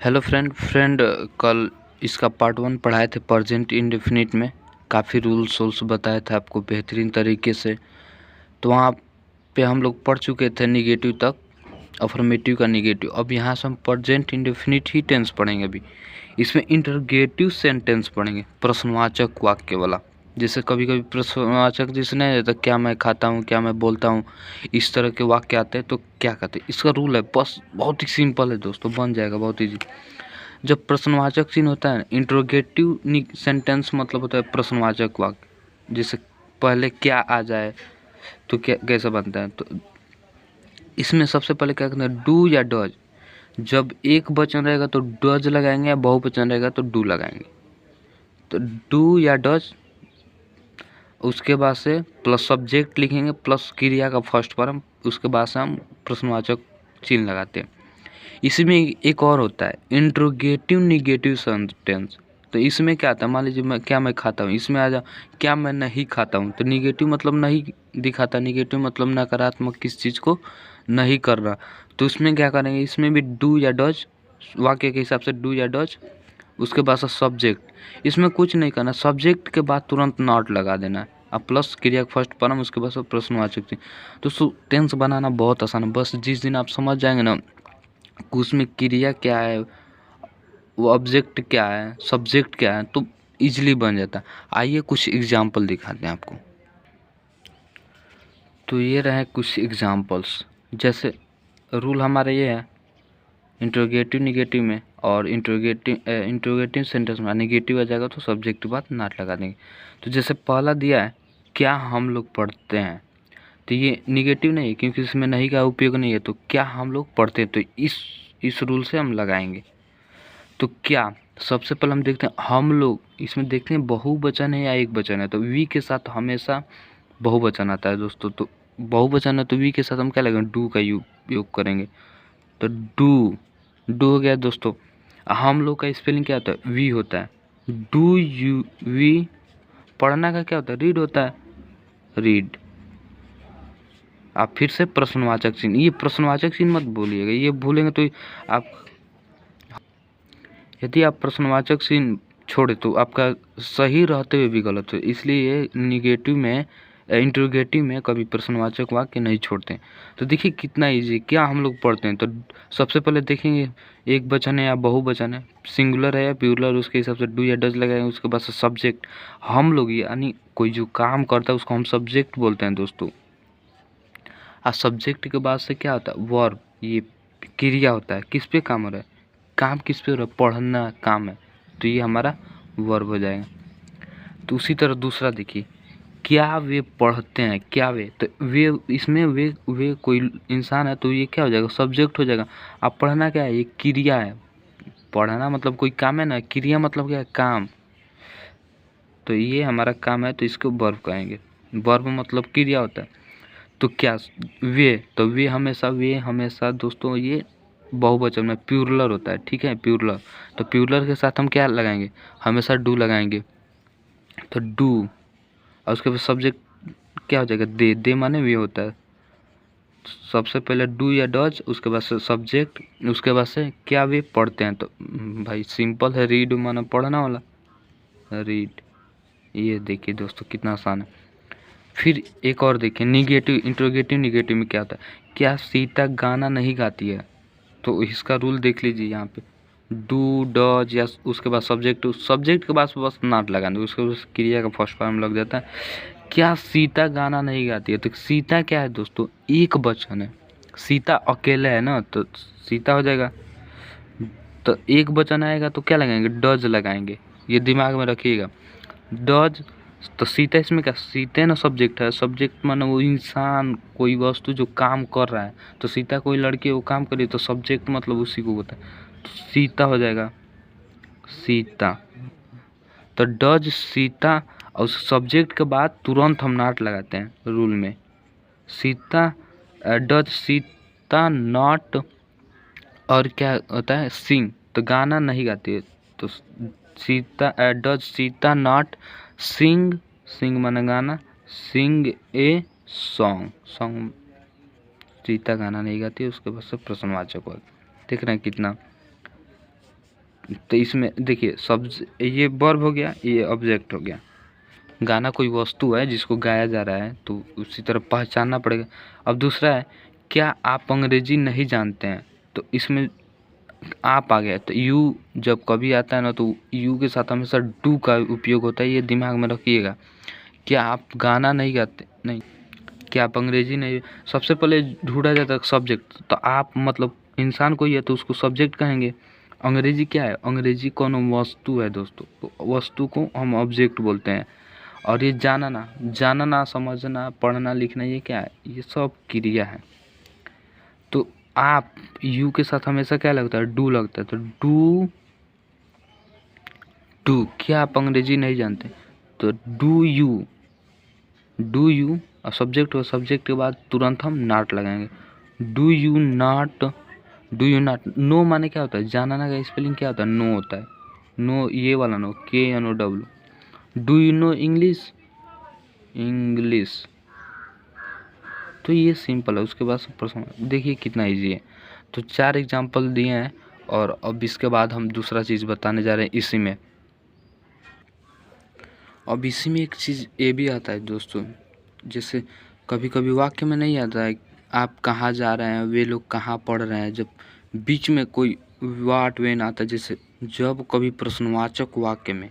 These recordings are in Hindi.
हेलो फ्रेंड कल इसका पार्ट 1 पढ़ाए थे प्रेजेंट इंडेफिनिट में। काफ़ी रूल्स बताए थे आपको बेहतरीन तरीके से। तो वहाँ पे हम लोग पढ़ चुके थे निगेटिव तक, अफर्मेटिव का निगेटिव। अब यहाँ से हम प्रेजेंट इंडेफिनिट ही टेंस पढ़ेंगे। अभी इसमें इंटरगेटिव सेंटेंस पढ़ेंगे, प्रश्नवाचक वाक्य वाला। जैसे कभी कभी प्रश्नवाचक जैसे नहीं रहता, क्या मैं खाता हूँ, क्या मैं बोलता हूँ, इस तरह के वाक्य आते हैं तो क्या कहते हैं। इसका रूल है, बस बहुत ही सिंपल है दोस्तों, बन जाएगा बहुत ईजी। जब प्रश्नवाचक चिन्ह होता है, इंट्रोगेटिव सेंटेंस मतलब होता है प्रश्नवाचक वाक्य। जैसे पहले क्या आ जाए तो क्या कैसे बनता है, तो इसमें सबसे पहले क्या करना है, डू या डज। जब एक वचन रहेगा तो डज लगाएंगे, या बहुवचन रहेगा तो डू लगाएंगे। तो डू या डज, उसके बाद से प्लस सब्जेक्ट लिखेंगे प्लस क्रिया का फर्स्ट फॉर्म, उसके बाद से हम प्रश्नवाचक चिन्ह लगाते हैं। इसमें एक और होता है इंट्रोगेटिव निगेटिव सेंटेंस। तो इसमें क्या आता है, मान लीजिए मैं खाता हूँ, इसमें आ जा क्या मैं नहीं खाता हूँ, तो निगेटिव मतलब नहीं दिखाता, निगेटिव मतलब नकारात्मक किस चीज़ को नहीं कर रहा। तो इसमें क्या करेंगे, इसमें भी डू या डज, वाक्य के हिसाब से डू या डज, उसके बाद से सब्जेक्ट। इसमें कुछ नहीं करना, सब्जेक्ट के बाद तुरंत नॉट लगा देना है, अब प्लस क्रिया फर्स्ट फॉर्म, उसके बाद से प्रश्नवाचक चिन्ह। तो टेंस बनाना बहुत आसान है। बस जिस दिन आप समझ जाएंगे ना उसमें क्रिया क्या है, वो ऑब्जेक्ट क्या है, सब्जेक्ट क्या है, तो इजीली बन जाता है। आइए कुछ एग्जाम्पल दिखाते हैं आपको। तो ये रहे कुछ एग्जाम्पल्स। जैसे रूल हमारा ये है, इंट्रोगेटिव निगेटिव में और इंट्रोगेटिव सेंटेंस में निगेटिव आ जाएगा तो सब्जेक्ट के बाद नॉट लगा देंगे। तो जैसे पहला दिया है, क्या हम लोग पढ़ते हैं, तो ये निगेटिव नहीं है क्योंकि इसमें नहीं का उपयोग नहीं है। तो क्या हम लोग पढ़ते हैं, तो इस रूल से हम लगाएंगे। तो क्या, सबसे पहले हम देखते हैं हम लोग, इसमें देखते हैं बहुवचन है या एक वचन है। तो वी के साथ हमेशा बहुवचन आता है दोस्तों। तो बहुवचन है तो वी के साथ हम क्या लगाएंगे, डू का उपयोग करेंगे। तो डू हो गया दोस्तों। हम लोग का स्पेलिंग क्या होता है, वी होता है। डू यू वी, पढ़ना का क्या होता है, रीड होता है, रीड। आप फिर से प्रश्नवाचक चिन्ह, ये प्रश्नवाचक चिन्ह मत बोलिएगा, ये भूलेंगे तो आप, यदि आप प्रश्नवाचक चिन्ह छोड़े तो आपका सही रहते हुए भी गलत हो। इसलिए निगेटिव में, इंट्रोगेटिव में कभी प्रश्नवाचक वाक्य नहीं छोड़ते हैं। तो देखिए कितना इजी, क्या हम लोग पढ़ते हैं। तो सबसे पहले देखेंगे एक वचन है या बहुवचन है, सिंगुलर है या प्लूरल, उसके हिसाब से डू या डज लगाएंगे। उसके बाद से सब्जेक्ट, हम लोग यानी कोई जो काम करता है उसको हम सब्जेक्ट बोलते हैं दोस्तों। और सब्जेक्ट के बाद से क्या होता है, वर्ब, ये क्रिया होता है, किस पे काम हो रहा है, काम किस पे हो रहा है, पढ़ना काम है, तो ये हमारा वर्ब हो जाएगा। तो उसी तरह दूसरा देखिए, क्या वे पढ़ते हैं, क्या वे, तो वे, इसमें वे कोई इंसान है तो ये क्या हो जाएगा, सब्जेक्ट हो जाएगा। अब पढ़ना क्या है, ये क्रिया है, पढ़ना मतलब कोई काम है ना, क्रिया मतलब क्या है, काम। तो ये हमारा काम है तो इसको वर्ब कहेंगे। वर्ब मतलब क्रिया होता है। तो क्या, वे, तो वे हमेशा दोस्तों ये बहुवचन में प्लूरल होता है, ठीक है, प्लूरल। तो प्लूरल के साथ हम क्या लगाएंगे, हमेशा डू लगाएंगे। तो डू, और उसके बाद सब्जेक्ट क्या हो जाएगा, दे माने वे होता है। सबसे पहले डू या डज, उसके बाद से सब्जेक्ट, उसके बाद से क्या वे पढ़ते हैं। तो भाई सिंपल है, रीड माना पढ़ना वाला, रीड। ये देखिए दोस्तों कितना आसान है। फिर एक और देखिए, निगेटिव, इंट्रोगेटिव निगेटिव में क्या होता है, क्या सीता गाना नहीं गाती है। तो इसका रूल देख लीजिए यहाँ पे, डू डज या उसके बाद सब्जेक्ट, सब्जेक्ट के बाद बस नॉट लगाना, उसके बाद क्रिया का फर्स्ट फॉर्म लग जाता है। क्या सीता गाना नहीं गाती है, तो सीता क्या है दोस्तों, एक वचन है, सीता अकेले है ना, तो सीता हो जाएगा। तो एक वचन आएगा तो क्या लगाएंगे, डज लगाएंगे, ये दिमाग में रखिएगा, डज। तो सीता, इसमें क्या, सीते ना सब्जेक्ट है, सब्जेक्ट माने वो इंसान, कोई वस्तु जो काम कर रहा है। तो सीता कोई लड़की वो काम करी, तो सब्जेक्ट मतलब उसी को होता है, तो सीता हो जाएगा, सीता। तो डज सीता, और सब्जेक्ट के बाद तुरंत हम नॉट लगाते हैं रूल में, सीता, डज सीता नॉट, और क्या होता है, सिंग, तो गाना नहीं गाती है। तो सीता, डज सीता नॉट सिंग, सिंग माने गाना, सिंग ए सॉन्ग, सॉन्ग, सीता गाना नहीं गाती है। उसके बाद से प्रश्नवाचक वर्ग, देख रहे हैं कितना तो इसमें देखिए ये वर्ब हो गया, ये ऑब्जेक्ट हो गया। गाना कोई वस्तु है जिसको गाया जा रहा है, तो उसी तरह पहचानना पड़ेगा। अब दूसरा है, क्या आप अंग्रेजी नहीं जानते हैं, तो इसमें आप आ गया। तो यू जब कभी आता है ना, तो यू के साथ हमेशा डू का उपयोग होता है, ये दिमाग में रखिएगा। क्या आप गाना नहीं गाते, नहीं। क्या आप अंग्रेजी नहीं, सबसे पहले ढूंढा जाता है सब्जेक्ट, तो आप मतलब इंसान कोई है तो उसको सब्जेक्ट कहेंगे। अंग्रेजी क्या है, अंग्रेजी कौन वस्तु है दोस्तों, तो वस्तु को हम ऑब्जेक्ट बोलते हैं। और ये जानना समझना पढ़ना लिखना, ये क्या है, ये सब क्रिया है। तो आप यू के साथ हमेशा क्या लगता है, डू लगता है। तो डू क्या आप अंग्रेजी नहीं जानते, तो डू यू और सब्जेक्ट हो, सब्जेक्ट के बाद तुरंत हम नॉट लगाएंगे। डू यू नॉट नो माने क्या होता है, जानना का स्पेलिंग क्या होता है, नो होता है। नो ये वाला no, KNOW। Do you know English, तो ये सिंपल है। उसके बाद प्रश्न देखिए कितना इजी है। तो 4 एग्जाम्पल दिए हैं, और अब इसके बाद हम दूसरा चीज़ बताने जा रहे हैं इसी में। अब इसी में एक चीज़ ये भी आता है दोस्तों, जैसे कभी कभी वाक्य में नहीं आता है आप कहाँ जा रहे हैं, वे लोग कहाँ पढ़ रहे हैं, जब बीच में कोई वाट वेन आता है। जैसे जब कभी प्रश्नवाचक वाक्य में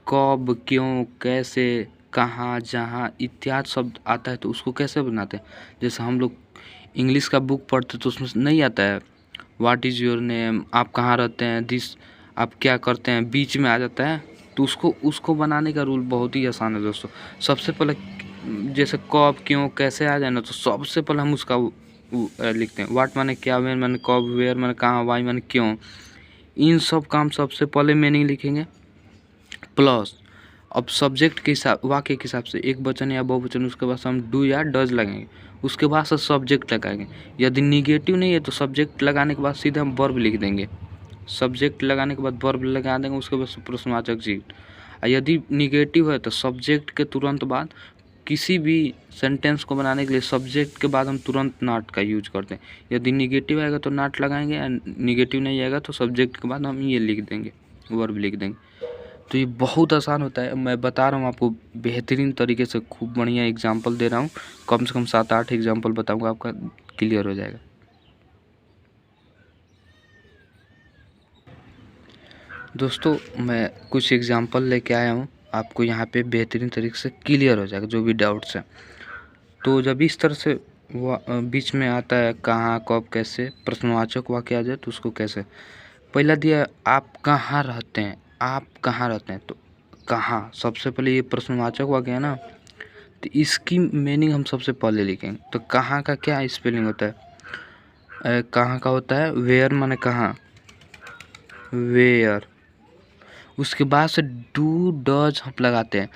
कब, क्यों, कैसे, कहाँ, जहाँ इत्यादि शब्द आता है, तो उसको कैसे बनाते हैं। जैसे हम लोग इंग्लिश का बुक पढ़ते तो उसमें नहीं आता है व्हाट इज़ योर नेम, आप कहाँ रहते हैं, दिस आप क्या करते हैं, बीच में आ जाता है। तो उसको बनाने का रूल बहुत ही आसान है दोस्तों। सबसे पहले जैसे कब, क्यों, कैसे आ जाए ना, तो सबसे पहले हम उसका लिखते हैं। व्हाट माने क्या, वेन माने कब, वेयर माने कहाँ, वाई माने क्यों। इन सब काम सबसे पहले मीनिंग लिखेंगे, प्लस अब सब्जेक्ट के हिसाब, वाक्य के हिसाब से एक वचन या बहुवचन, उसके बाद हम डू या डज लगाएंगे, उसके बाद से सब्जेक्ट लगाएंगे। यदि निगेटिव नहीं है तो सब्जेक्ट लगाने के बाद सीधा हम वर्ब लिख देंगे, सब्जेक्ट लगाने के बाद वर्ब लगा देंगे, उसके बाद प्रश्नवाचक जीट। यदि निगेटिव है तो सब्जेक्ट के तुरंत बाद किसी भी सेंटेंस को बनाने के लिए सब्जेक्ट के बाद हम तुरंत नॉट का यूज करते हैं। यदि निगेटिव आएगा तो नॉट लगाएंगे, और निगेटिव नहीं आएगा तो सब्जेक्ट के बाद हम ये लिख देंगे, वर्ब लिख देंगे। तो ये बहुत आसान होता है, मैं बता रहा हूँ आपको बेहतरीन तरीके से, खूब बढ़िया एग्जाम्पल दे रहा हूँ। कम से कम 7-8 एग्जाम्पल बताऊँगा, आपका क्लियर हो जाएगा। दोस्तों मैं कुछ एग्जाम्पल लेके आया हूँ, आपको यहाँ पे बेहतरीन तरीके से क्लियर हो जाएगा जो भी डाउट्स हैं। तो जब इस तरह से बीच में आता है कहाँ, कब, कैसे, प्रश्नवाचक वाक्य आ जाए तो उसको कैसे। पहला दिया आप कहाँ रहते हैं, आप कहाँ रहते हैं, तो कहाँ सबसे पहले ये प्रश्नवाचक वाक्य है ना, तो इसकी मीनिंग हम सबसे पहले लिखेंगे। तो कहाँ का क्या स्पेलिंग होता है, कहाँ का होता है वेयर माने कहाँ, वेयर। उसके बाद से डू डज हम लगाते हैं।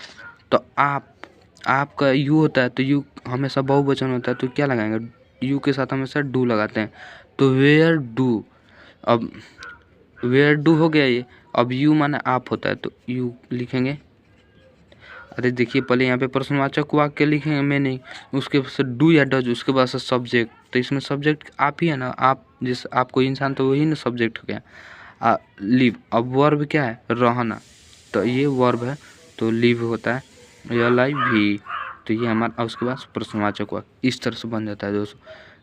तो आपका यू होता है, तो यू हमेशा बहुवचन होता है, तो क्या लगाएंगे, यू के साथ हमेशा डू लगाते हैं। तो वेयर डू, अब वेयर डू हो गया ये। अब यू माने आप होता है, तो यू लिखेंगे। अरे देखिए पहले यहाँ पे प्रश्नवाचक वाक्य लिखेंगे मैं नहीं, उसके बाद से डू या डज, उसके बाद से सब्जेक्ट। तो इसमें सब्जेक्ट आप ही है ना, आप जिस आप कोई इंसान तो वही ना सब्जेक्ट हो गया। लिव, अब वर्ब क्या है, रहना, तो ये वर्ब है, तो लिव होता है LIV। तो ये हमारा, उसके बाद प्रश्नवाचक वाक्य इस तरह से बन जाता है दोस्तों।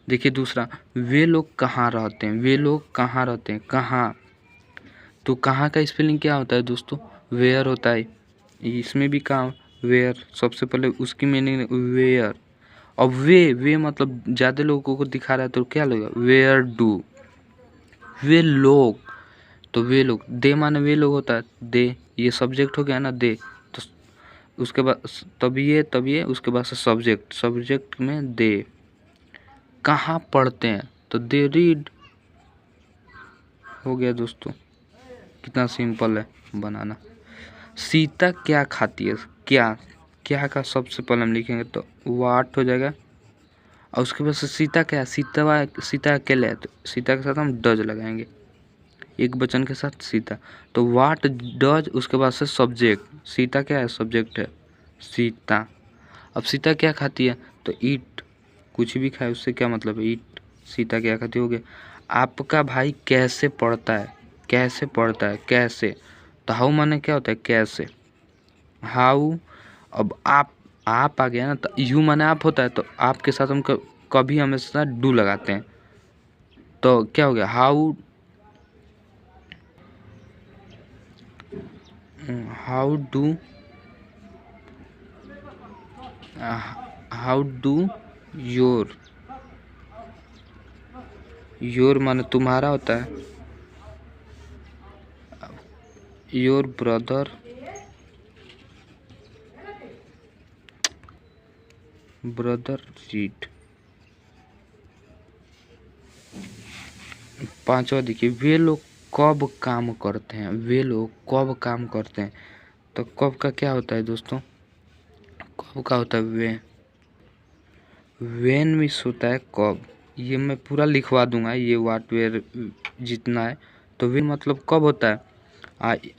देखिए दूसरा, वे लोग कहाँ रहते हैं, वे लोग कहाँ रहते हैं, कहाँ, तो कहाँ का स्पेलिंग क्या होता है दोस्तों, वेयर होता है। इसमें भी कहाँ, वेयर, सबसे पहले उसकी मीनिंग वेयर। अब वे मतलब ज़्यादा लोगों को दिखा रहा है, तो क्या लगेगा, वेयर डू, वे लोग, तो वे लोग, दे माने वे लोग होता है, दे, ये सब्जेक्ट हो गया ना, दे। तो उसके बाद तब ये उसके बाद से सब्जेक्ट में दे। कहाँ पढ़ते हैं, तो दे रीड, हो गया दोस्तों। कितना सिंपल है बनाना। सीता क्या खाती है, क्या का सबसे पहले हम लिखेंगे तो वाट हो जाएगा, और उसके बाद से सीता क्या है, सीता अकेले है, तो सीता के साथ हम डज लगाएंगे, एक वचन के साथ सीता। तो वाट डज, उसके बाद से सब्जेक्ट, सीता क्या है, सब्जेक्ट है, सीता। अब सीता क्या खाती है, तो ईट, कुछ भी खाए उससे क्या मतलब है, ईट। सीता क्या खाती, हो गया। आपका भाई कैसे पढ़ता है, कैसे पढ़ता है, कैसे। तो हाउ माने क्या होता है, कैसे। हाउ, अब आप आ गया ना, तो यू माने आप होता है, तो आप के साथ हम कभी हमेशा डू लगाते हैं। तो क्या हो गया, how do how do your माने तुम्हारा होता है, योर ब्रदर रीड। पांचवा देखिए, वे लोग कब काम करते हैं, वे लोग कब काम करते हैं। तो कब का क्या होता है दोस्तों, कब का होता है वेन मिस होता है कब। ये मैं पूरा लिखवा दूंगा, ये वाट वेयर जितना है। तो वे मतलब कब होता है,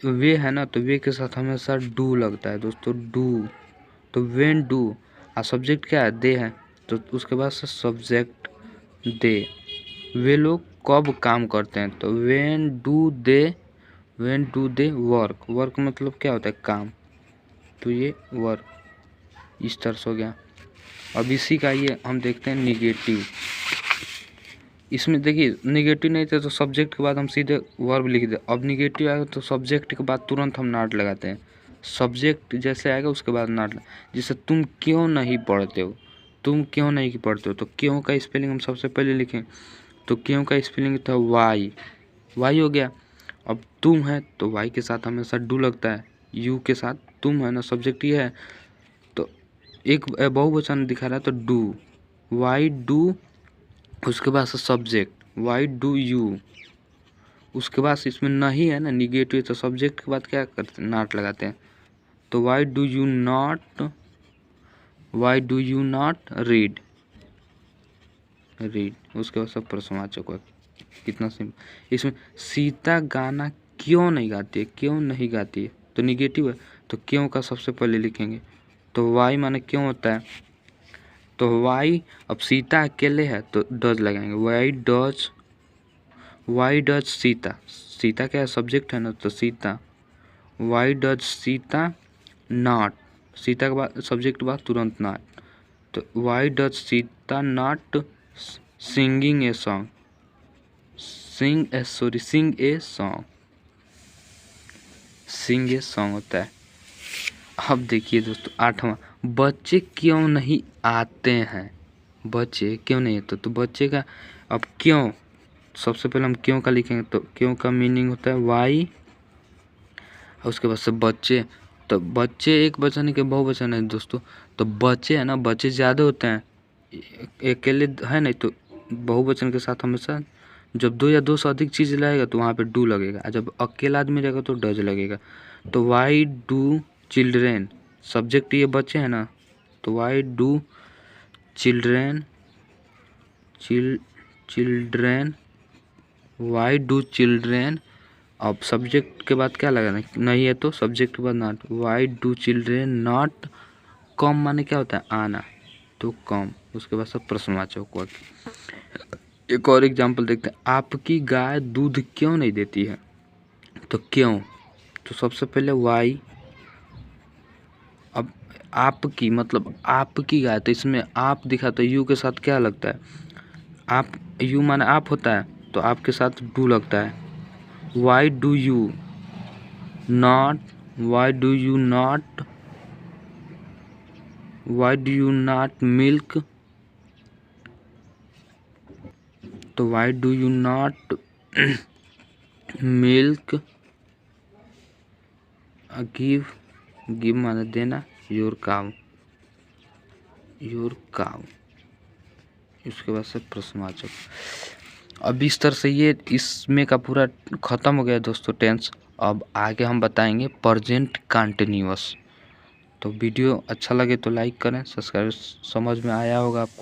वे है ना, तो वे के साथ हमेशा डू लगता है दोस्तों, डू। तो वेन डू, सब्जेक्ट क्या है, दे है, तो उसके बाद से सब्जेक्ट दे। वे लोग कब काम करते हैं, तो when do they work. Work मतलब क्या होता है, काम। तो ये वर्क इस तरह से हो गया। अब इसी का ये हम देखते हैं निगेटिव। इसमें देखिए निगेटिव नहीं थे तो सब्जेक्ट के बाद हम सीधे वर्ब लिख दे। अब निगेटिव आएगा तो सब्जेक्ट के बाद तुरंत हम नॉट लगाते हैं। सब्जेक्ट जैसे आएगा उसके बाद नॉट। जैसे तुम क्यों नहीं पढ़ते हो, तुम क्यों नहीं पढ़ते हो, तो क्यों का स्पेलिंग हम सबसे पहले लिखें। तो क्यों का स्पेलिंग था वाई, वाई हो गया। अब तुम है तो वाई के साथ हमेशा डू लगता है, यू के साथ तुम है ना, सब्जेक्ट ये है, तो एक बहुवचन दिखा रहा है तो डू, वाई डू, उसके बाद से सब्जेक्ट वाई डू यू, उसके बाद से इसमें नहीं है ना निगेटिव, तो सब्जेक्ट के बाद क्या करते हैं, नॉट लगाते हैं। तो why do you not read, उसके बाद सब प्रश्नवाचक है। कितना सिंपल। इसमें सीता गाना क्यों नहीं गाती है, क्यों नहीं गाती है, तो निगेटिव है, तो क्यों का सबसे पहले लिखेंगे। तो वाई माने क्यों होता है, तो वाई, अब सीता अकेले है तो डज लगाएंगे, वाई डज सीता, सीता क्या है, सब्जेक्ट है ना, तो Sita. Why does Sita not, Sita के बाद सब्जेक्ट के बाद तुरंत नॉट, तो why does Sita not singing a song, sing a song होता है। अब देखिए दोस्तों आठवां, बच्चे क्यों नहीं आते हैं, बच्चे क्यों नहीं आते, तो बच्चे का अब क्यों, सबसे पहले हम क्यों का लिखेंगे, तो क्यों का मीनिंग होता है वाई, उसके बाद से बच्चे, तो बच्चे एक वचन के बहुवचन है दोस्तों, तो बच्चे है ना, बच्चे ज़्यादा होते हैं, अकेले है नहीं, तो बहुवचन के साथ हमेशा जब दो या दो से अधिक चीज़ लाएगा तो वहाँ पे डू लगेगा, जब अकेला आदमी रहेगा तो डज लगेगा। तो वाई डू चिल्ड्रेन, सब्जेक्ट ये बच्चे हैं ना, तो why do children why do children, अब सब्जेक्ट के बाद क्या लगाना नहीं है, तो सब्जेक्ट के बाद not, why do children not come, माने क्या होता है, आना, तो कम, उसके बाद सब प्रश्नवाचक वाक्य। एक और एग्जांपल देखते हैं, आपकी गाय दूध क्यों नहीं देती है, तो क्यों, तो सबसे पहले वाई, अब आपकी मतलब आपकी गाय, तो इसमें आप दिखा तो यू के साथ क्या लगता है, आप, यू माने आप होता है, तो आपके साथ डू लगता है। Why do you not milk, तो why do you not milk give माने देना, योर काउ, इसके बाद से प्रश्नवाचक। अब इस तरह से ये इसमें का पूरा ख़त्म हो गया दोस्तों टेंस। अब आगे हम बताएंगे प्रेजेंट कंटिन्यूअस। तो वीडियो अच्छा लगे तो लाइक करें, सब्सक्राइब, समझ में आया होगा आपको।